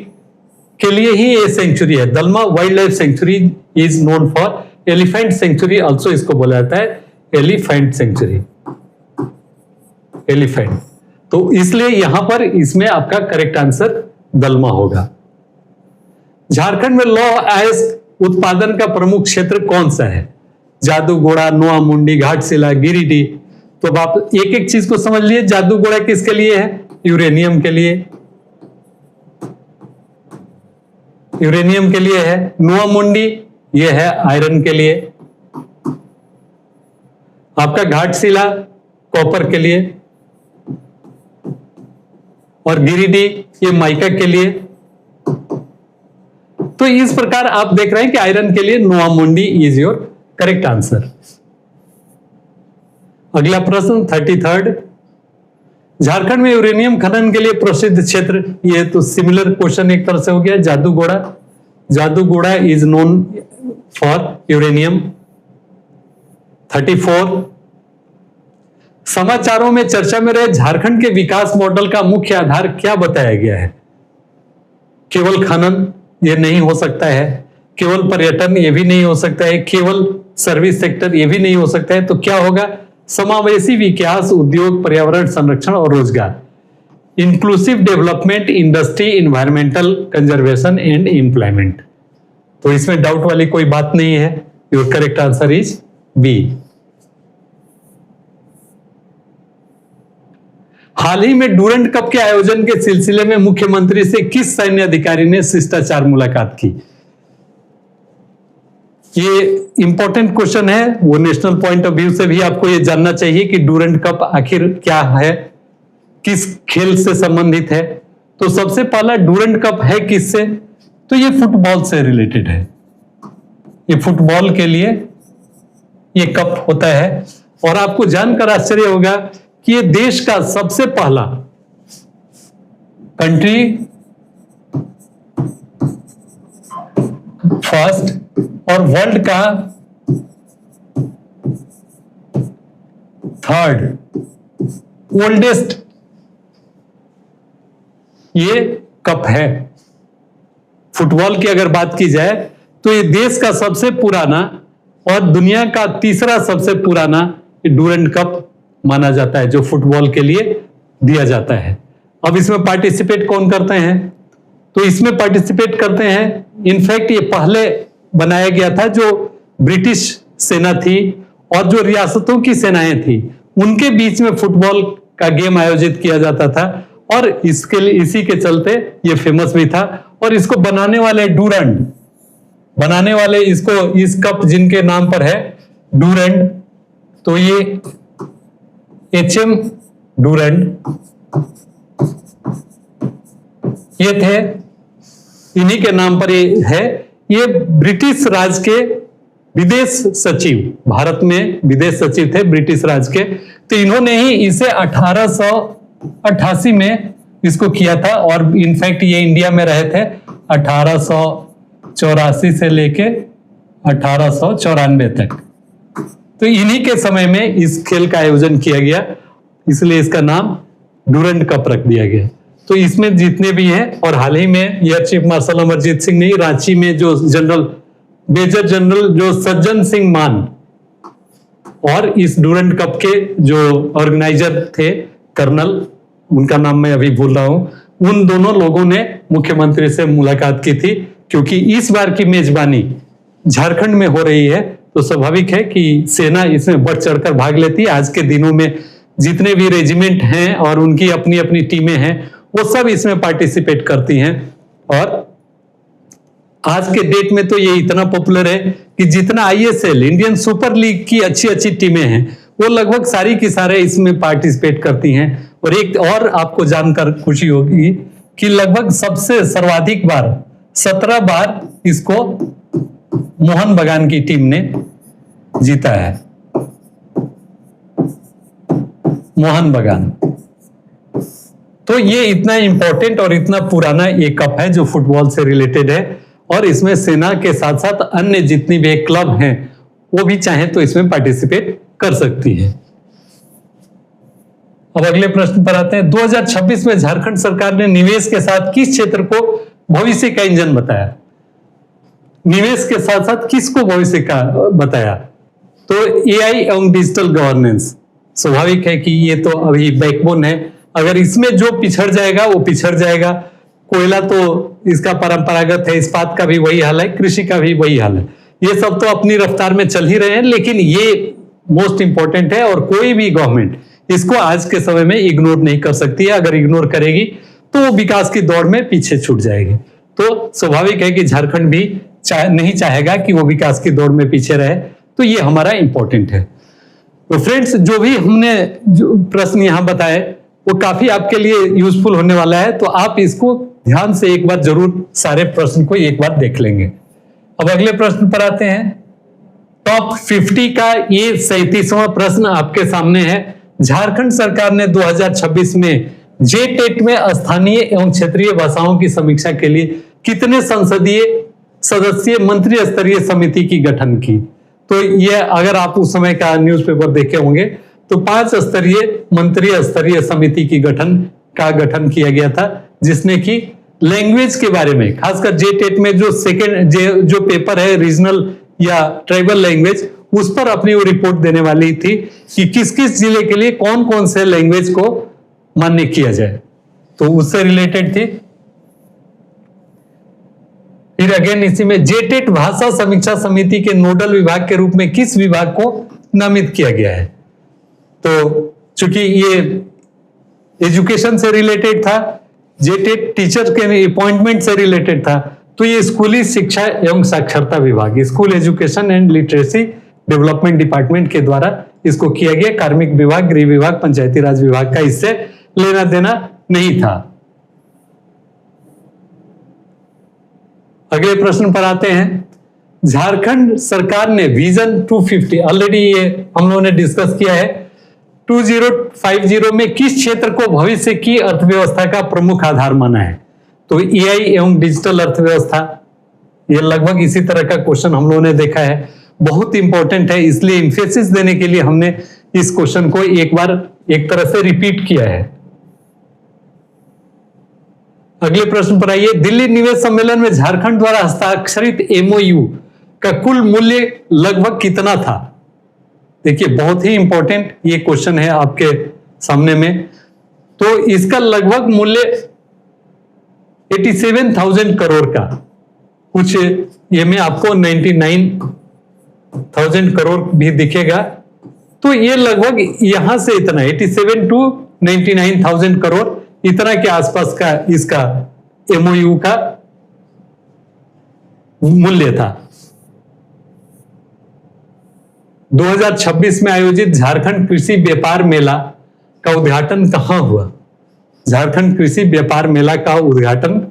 के लिए ही ये सेंचुरी है। Dalma wild life sanctuary is known for elephant sanctuary, also इसको बोला जाता है एलिफेंट सेंचुरी, एलिफेंट। तो इसलिए यहां पर इसमें आपका करेक्ट आंसर दलमा होगा। झारखंड में लौह अयस्क उत्पादन का प्रमुख क्षेत्र कौन सा है? जादूगोड़ा, नोआमुंडी, घाटशिला, गिरिडीह। तो अब आप एक एक चीज को समझ लिए। जादूगोड़ा किसके लिए है? यूरेनियम के लिए, यूरेनियम के लिए है। नोआमुंडी ये है आयरन के लिए। आपका घाटशिला कॉपर के लिए, और गिरिडीह ये माइका के लिए। तो इस प्रकार आप देख रहे हैं कि आयरन के लिए Noamundi is your correct answer. अगला प्रश्न 33rd, झारखंड में यूरेनियम खनन के लिए प्रसिद्ध क्षेत्र, ये तो सिमिलर क्वेश्चन एक तरह से हो गया। Jaduguda, Jaduguda is known for uranium. 34, समाचारों में चर्चा में रहे झारखंड के विकास मॉडल का मुख्य आधार क्या बताया गया है? केवल खनन ये नहीं हो सकता है, केवल पर्यटन ये भी नहीं हो सकता है, केवल सर्विस सेक्टर ये भी नहीं हो सकता है। तो क्या होगा? समावेशी विकास, उद्योग, पर्यावरण संरक्षण और रोजगार, inclusive development, industry, environmental conservation and employment. तो इसमें डाउट वाली कोई बात नहीं है। Your correct answer is B. हाल ही में डूरंड कप के आयोजन के सिलसिले में मुख्यमंत्री से किस सैन्य अधिकारी ने शिष्टाचार मुलाकात की? ये इंपॉर्टेंट क्वेश्चन है, वो नेशनल पॉइंट ऑफ व्यू से भी आपको ये जानना चाहिए कि डूरंड कप आखिर क्या है, किस खेल से संबंधित है। तो सबसे पहला डूरंड कप है किससे? तो ये फुटबॉल से रिलेटेड है। ये फुटबॉल के लिए ये कप होता है। और आपको जानकर आश्चर्य होगा कि ये देश का सबसे पहला कंट्री फर्स्ट और वर्ल्ड का थर्ड ओल्डेस्ट ये कप है। फुटबॉल की अगर बात की जाए तो ये देश का सबसे पुराना और दुनिया का तीसरा सबसे पुराना डूरंड कप माना जाता है, जो फुटबॉल के लिए दिया जाता है। अब इसमें पार्टिसिपेट कौन करते हैं? तो इसमें पार्टिसिपेट करते हैं, इनफैक्ट ये पहले बनाया गया था जो ब्रिटिश सेना थी और जो रियासतों की सेनाएं थी उनके बीच में फुटबॉल का गेम आयोजित किया जाता था, और इसके लिए इसी के चलते ये फेमस भी था। और इसको बनाने वाले डूरंड, बनाने वाले इसको, इस कप जिनके नाम पर है डूरंड, तो ये HM डूरंड ये थे, इन्हीं के नाम पर ये है। ये ब्रिटिश राज के विदेश सचिव, भारत में विदेश सचिव थे ब्रिटिश राज के। तो इन्होंने ही इसे 1888 में इसको किया था, और इनफैक्ट ये इंडिया में रहे थे 1884 से लेके 1894 तक। तो इन्हीं के समय में इस खेल का आयोजन किया गया, इसलिए इसका नाम डूरंड कप रख दिया गया। तो इसमें जितने भी हैं, और हाल ही में air chief marshal Amarjeet Singh ने रांची में जो जनरल, मेजर जनरल जो सज्जन सिंह मान, और इस डूरंड कप के जो ऑर्गेनाइजर थे कर्नल, उनका नाम मैं अभी भूल रहा हूं, उन दोनों लोगों ने मुख्यमंत्री से मुलाकात की थी, क्योंकि इस बार की मेजबानी झारखंड में हो रही है, तो स्वाभाविक है कि सेना इसमें बढ़ चढ़कर भाग लेती है। आज के दिनों में जितने भी रेजिमेंट हैं और उनकी अपनी अपनी टीमें हैं, वो सब इसमें पार्टिसिपेट करती हैं। और आज के डेट में तो ये इतना पॉपुलर है कि जितना आईएसएल, इंडियन सुपर लीग की अच्छी अच्छी टीमें हैं, वो लगभग सारी की सारे इसमें पार्टिसिपेट करती हैं। और एक और आपको जानकर खुशी होगी कि लगभग सबसे सर्वाधिक बार 17 बार इसको मोहन बगान की टीम ने जीता है। मोहन बगान, तो ये इतना इंपॉर्टेंट और इतना पुराना ये कप है जो फुटबॉल से रिलेटेड है। और इसमें सेना के साथ साथ अन्य जितनी भी क्लब हैं वो भी चाहे तो इसमें पार्टिसिपेट कर सकती है। अब अगले प्रश्न पर आते हैं। 2026 में झारखंड सरकार ने निवेश के साथ किस क्षेत्र को भविष्य का इंजन बताया? निवेश के साथ साथ किसको भविष्य का बताया? तो एआई एवं डिजिटल गवर्नेंस। स्वाभाविक है कि ये तो अभी बैकबोन है, अगर इसमें जो पिछड़ जाएगा वो पिछड़ जाएगा। कोयला तो इसका परंपरागत है, इस्पात का भी वही हाल है, कृषि का भी वही हाल है। ये सब तो अपनी रफ्तार में चल ही रहे हैं, लेकिन ये मोस्ट इंपॉर्टेंट है और कोई भी गवर्नमेंट इसको आज के समय में इग्नोर नहीं कर सकती है। अगर इग्नोर करेगी तो वो विकास की दौड़ में पीछे छूट जाएगी। तो स्वाभाविक है कि झारखंड भी नहीं चाहेगा कि वो विकास की दौड़ में पीछे रहे, तो ये हमारा इंपॉर्टेंट है। तो फ्रेंड्स, जो भी हमने जो प्रश्न यहाँ बताए वो काफी आपके लिए यूजफुल होने वाला है, तो आप इसको ध्यान से एक बार जरूर सारे प्रश्न को एक बार देख लेंगे। अब अगले प्रश्न पर आते हैं। टॉप 50 का ये 37वां प्रश्न आपके सामने है। झारखंड सरकार ने 2026 में जेटेट में स्थानीय एवं क्षेत्रीय भाषाओं की समीक्षा के लिए कितने संसदीय सदस्यीय मंत्री स्तरीय समिति की गठन की? तो ये अगर आप उस समय का न्यूज़पेपर देखे होंगे तो 5 स्तरीय मंत्री स्तरीय समिति की गठन किया गया था, जिसने की लैंग्वेज के बारे में, खासकर जेटेट में जो जो पेपर है रीजनल या ट्राइबल लैंग्वेज, उस पर अपनी वो रिपोर्ट देने वाली थी कि किस किस जिले के लिए कौन कौन से लैंग्वेज को मान्य किया जाए, तो उससे रिलेटेड थी। फिर अगेन इसी में जेटेट भाषा समीक्षा समिति के नोडल विभाग के रूप में किस विभाग को नामित किया गया है? तो चूंकि ये एजुकेशन से रिलेटेड था, जेटेट टीचर के अपॉइंटमेंट से रिलेटेड था, तो ये स्कूली शिक्षा एवं साक्षरता विभाग, school education and literacy development department के द्वारा इसको किया गया। कार्मिक विभाग, गृह विभाग, पंचायती राज विभाग का इससे लेना देना नहीं था। अगले प्रश्न पर आते हैं। झारखंड सरकार ने विजन 250, ऑलरेडी ये हम लोगों ने डिस्कस किया है, 2050 में किस क्षेत्र को भविष्य की अर्थव्यवस्था का प्रमुख आधार माना है? तो एआई एवं डिजिटल अर्थव्यवस्था, ये लगभग इसी तरह का क्वेश्चन हम लोगों ने देखा है, बहुत इंपॉर्टेंट है, इसलिए इंफेसिस देने के लिए हमने इस क्वेश्चन को एक बार एक तरह से रिपीट किया है। अगले प्रश्न पर आइए। दिल्ली निवेश सम्मेलन में झारखंड द्वारा हस्ताक्षरित एमओयू का कुल मूल्य लगभग कितना था? देखिए, बहुत ही इंपॉर्टेंट ये क्वेश्चन है आपके सामने में। तो इसका लगभग मूल्य 87,000 करोड़ का, कुछ ये में आपको 99,000 करोड़ भी दिखेगा, तो ये लगभग यहां से इतना 87 to 99,000 करोड़ इतना के आसपास का इसका एमओयू का मूल्य था। 2026 में आयोजित झारखंड कृषि व्यापार मेला का उद्घाटन कहां हुआ? झारखंड कृषि व्यापार मेला का उद्घाटन,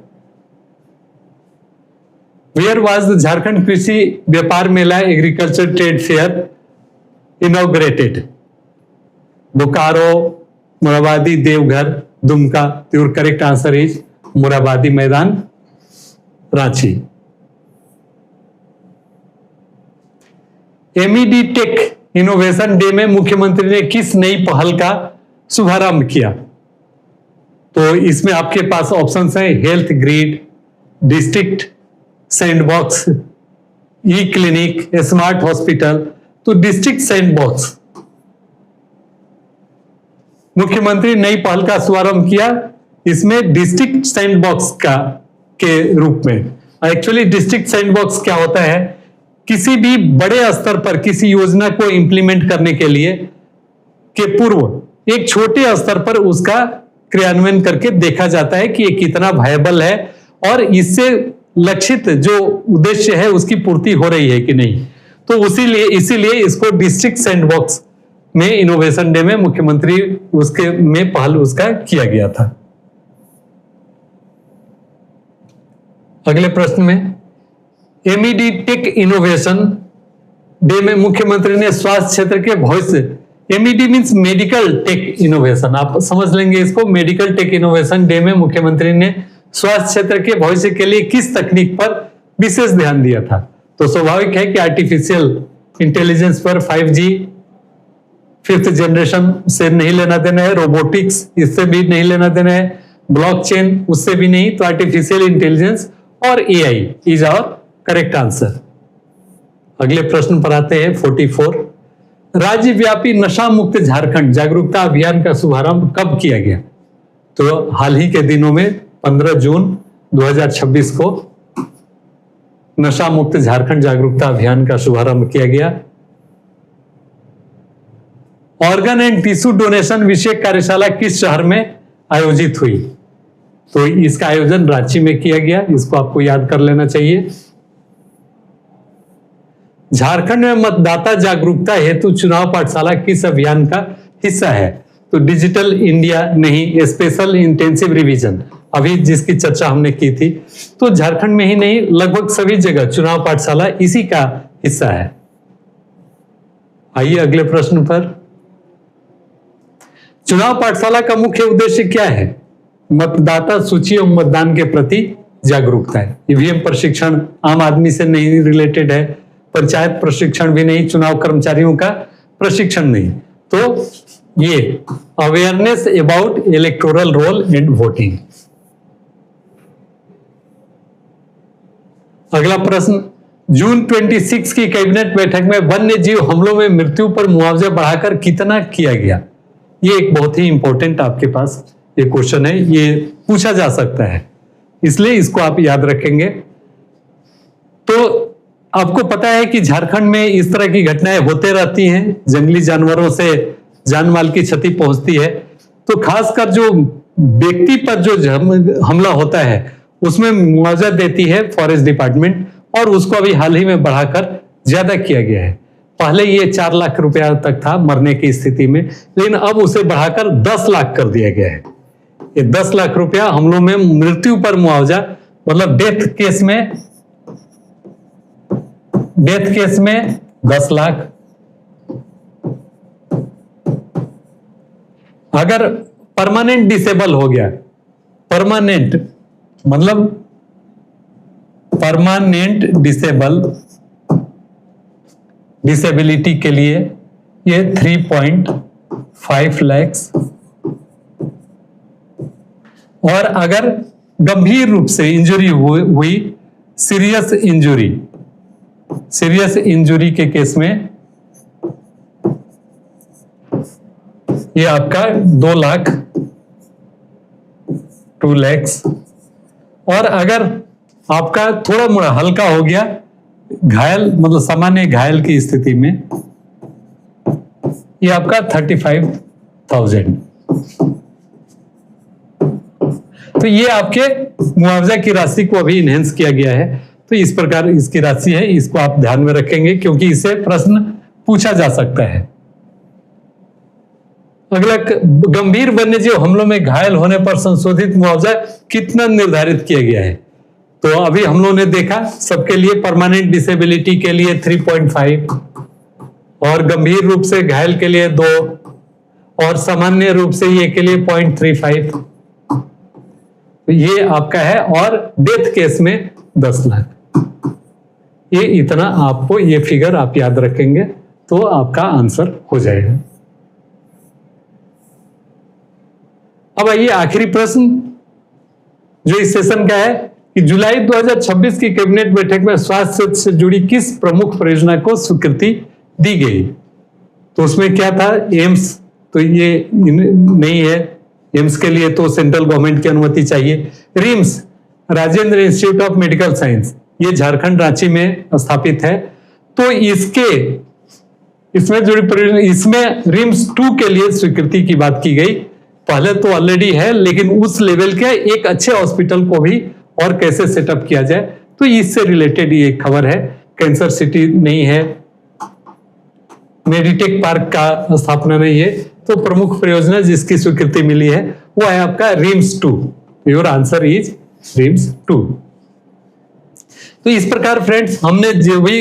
वेयर वाज द झारखंड कृषि व्यापार मेला agriculture trade fair inaugurated? Bokaro, Morabadi, Deoghar, Dumka. Your correct answer is Morabadi Maidan, Ranchi. MED tech innovation day में मुख्यमंत्री ने किस नई पहल का शुभारंभ किया? तो इसमें आपके पास ऑप्शंस हैं हेल्थ ग्रिड, डिस्ट्रिक्ट सैंडबॉक्स, ई क्लिनिक, स्मार्ट हॉस्पिटल। तो डिस्ट्रिक्ट सैंडबॉक्स, मुख्यमंत्री नई पहल का शुभारंभ किया, इसमें डिस्ट्रिक्ट सैंडबॉक्स का के रूप में। एक्चुअली डिस्ट्रिक्ट सैंडबॉक्स क्या होता है? किसी भी बड़े स्तर पर किसी योजना को इंप्लीमेंट करने के लिए के पूर्व एक छोटे स्तर पर उसका क्रियान्वयन करके देखा जाता है कि ये कितना वायबल है और इससे लक्षित जो उद्देश्य है उसकी पूर्ति हो रही है कि नहीं। तो इसीलिए इसको डिस्ट्रिक्ट सैंडबॉक्स में इनोवेशन डे में मुख्यमंत्री उसके में पहल उसका किया गया था। अगले प्रश्न में एमईडी टेक इनोवेशन डे में मुख्यमंत्री ने स्वास्थ्य क्षेत्र के भविष्य, MED means medical tech innovation, आप समझ लेंगे इसको। मेडिकल टेक इनोवेशन डे में मुख्यमंत्री ने स्वास्थ्य क्षेत्र के भविष्य के लिए किस तकनीक पर विशेष ध्यान दिया था? तो स्वाभाविक है कि आर्टिफिशियल इंटेलिजेंस पर 5G 5th जनरेशन से नहीं लेना देना है, रोबोटिक्स इससे भी नहीं लेना देना है, ब्लॉकचेन उससे भी नहीं, तो आर्टिफिशियल इंटेलिजेंस और AI is our correct answer. अगले प्रश्न पर आते हैं 44। राज्यव्यापी नशा मुक्त झारखंड जागरूकता अभियान का शुभारंभ कब किया गया? तो हाल ही के दिनों में 15 जून 2026 को नशा मुक्त झारखंड जागरूकता अभियान का शुभारंभ किया गया। ऑर्गन एंड टिश्यू डोनेशन विषयक कार्यशाला किस शहर में आयोजित हुई? तो इसका आयोजन रांची में किया गया, इसको आपको याद कर लेना चाहिए। झारखंड में मतदाता जागरूकता हेतु चुनाव पाठशाला किस अभियान का हिस्सा है? तो डिजिटल इंडिया नहीं, स्पेशल इंटेंसिव रिवीजन, अभी जिसकी चर्चा हमने की थी। तो झारखंड में ही नहीं, लगभग सभी जगह चुनाव पाठशाला इसी का हिस्सा है। आइए अगले प्रश्न पर। चुनाव पाठशाला का मुख्य उद्देश्य क्या है? मतदाता सूची और मतदान के प्रति जागरूकता है। ईवीएम प्रशिक्षण आम आदमी से नहीं रिलेटेड है, पंचायत प्रशिक्षण भी नहीं, चुनाव कर्मचारियों का प्रशिक्षण नहीं। तो ये awareness about electoral roll and voting. अगला प्रश्न, जून 26 की कैबिनेट बैठक में वन्य जीव हमलों में मृत्यु पर मुआवजा बढ़ाकर कितना किया गया? ये एक बहुत ही इंपॉर्टेंट आपके पास ये क्वेश्चन है, ये पूछा जा सकता है, इसलिए इसको आप याद रखेंगे। तो आपको पता है कि झारखंड में इस तरह की घटनाएं होते रहती हैं, जंगली जानवरों से जान माल की क्षति पहुंचती है। तो खासकर जो व्यक्ति पर जो हमला होता है उसमें मुआवजा देती है फॉरेस्ट डिपार्टमेंट, और उसको अभी हाल ही में बढ़ाकर ज्यादा किया गया है। पहले ये 4 लाख रुपया तक था मरने की स्थिति में, लेकिन अब उसे बढ़ाकर 10 लाख कर दिया गया है। ये 10 लाख रुपया हमलों में मृत्यु पर मुआवजा, मतलब डेथ केस में 10 लाख, अगर परमानेंट डिसेबल हो गया, परमानेंट मतलब परमानेंट डिसेबिलिटी के लिए ये 3.5 लाख, और अगर गंभीर रूप से इंजरी हुई, सीरियस इंजरी के केस में ये आपका 2 लाख 2 लाख, और अगर आपका थोड़ा मोड़ा हल्का हो गया, घायल मतलब सामान्य घायल की स्थिति में, ये आपका 35,000। तो ये आपके मुआवजा की राशि को अभी इनहेंस किया गया है। तो इस प्रकार इसकी राशि है, इसको आप ध्यान में रखेंगे क्योंकि इससे प्रश्न पूछा जा सकता है। अगला, गंभीर वन्यजीव हमलों में घायल होने पर संशोधित मुआवजा कितना निर्धारित किया गया है? तो अभी हम लोगों ने देखा सबके लिए परमानेंट डिसेबिलिटी के लिए 3.5, और गंभीर रूप से घायल के लिए 2, और सामान्य रूप से ये के लिए 0.35, तो ये आपका है, और डेथ केस में 10 लाख। ये इतना आपको ये फिगर आप याद रखेंगे तो आपका आंसर हो जाएगा। अब आइए आखिरी प्रश्न जो इस सेशन का है कि जुलाई 2026 की कैबिनेट बैठक में स्वास्थ्य से जुड़ी किस प्रमुख परियोजना को स्वीकृति दी गई? तो उसमें क्या था? एम्स, तो ये नहीं है, एम्स के लिए तो सेंट्रल गवर्नमेंट की अनुमति चाहिए। RIMS, Rajendra institute of medical science, ये झारखंड रांची में स्थापित है। तो इसमें जुड़ी इसमें रिम्स 2 के लिए स्वीकृति की बात की गई। पहले तो ऑलरेडी है, लेकिन उस लेवल के एक अच्छे हॉस्पिटल को भी और कैसे सेटअप किया जाए, तो इससे रिलेटेड ये खबर है। कैंसर सिटी नहीं है, मेडिटेक पार्क का स्थापना नहीं है, तो प्रमुख परियोजना जिसकी स्वीकृति मिली है वो है आपका RIMS 2। Your answer is RIMS 2। तो इस प्रकार फ्रेंड्स, हमने जो भी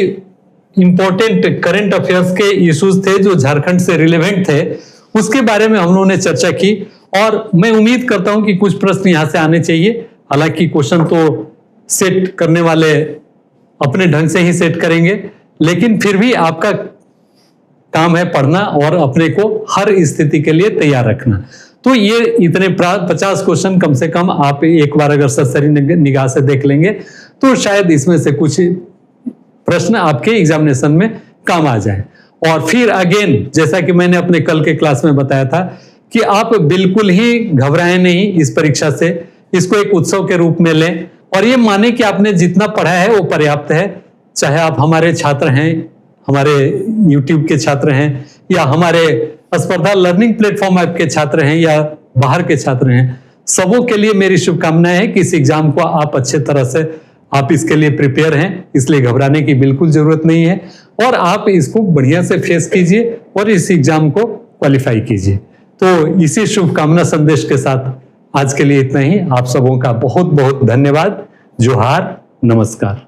इंपॉर्टेंट करंट अफेयर्स के इश्यूज थे जो झारखंड से रिलेवेंट थे, उसके बारे में हम लोगों ने चर्चा की, और मैं उम्मीद करता हूं कि कुछ प्रश्न यहां से आने चाहिए। हालांकि क्वेश्चन तो सेट करने वाले अपने ढंग से ही सेट करेंगे, लेकिन फिर भी आपका काम है पढ़ना और अपने को हर स्थिति के लिए तैयार रखना। तो ये इतने 50 क्वेश्चन कम से कम आप एक बार अगर सरसरी निगाह से देख लेंगे तो शायद इसमें से कुछ प्रश्न आपके एग्जामिनेशन में काम आ जाए। और फिर अगेन, जैसा कि मैंने अपने कल के क्लास में बताया था कि आप बिल्कुल ही घबराएं नहीं इस परीक्षा से, इसको एक उत्सव के रूप में लें और ये माने कि आपने जितना पढ़ा है वो पर्याप्त है। चाहे आप हमारे छात्र हैं, हमारे YouTube के छात्र हैं, या हमारे स्पर्धा लर्निंग प्लेटफॉर्म ऐप के छात्र हैं, या बाहर के छात्र हैं, सबों के लिए मेरी शुभकामनाएं है कि इस एग्जाम को आप अच्छे तरह से आप इसके लिए प्रिपेयर हैं, इसलिए घबराने की बिल्कुल जरूरत नहीं है, और आप इसको बढ़िया से फेस कीजिए और इस एग्जाम को क्वालिफाई कीजिए। तो इसी शुभकामना संदेश के साथ आज के लिए इतना ही। आप सबों का बहुत बहुत धन्यवाद। जोहार, नमस्कार।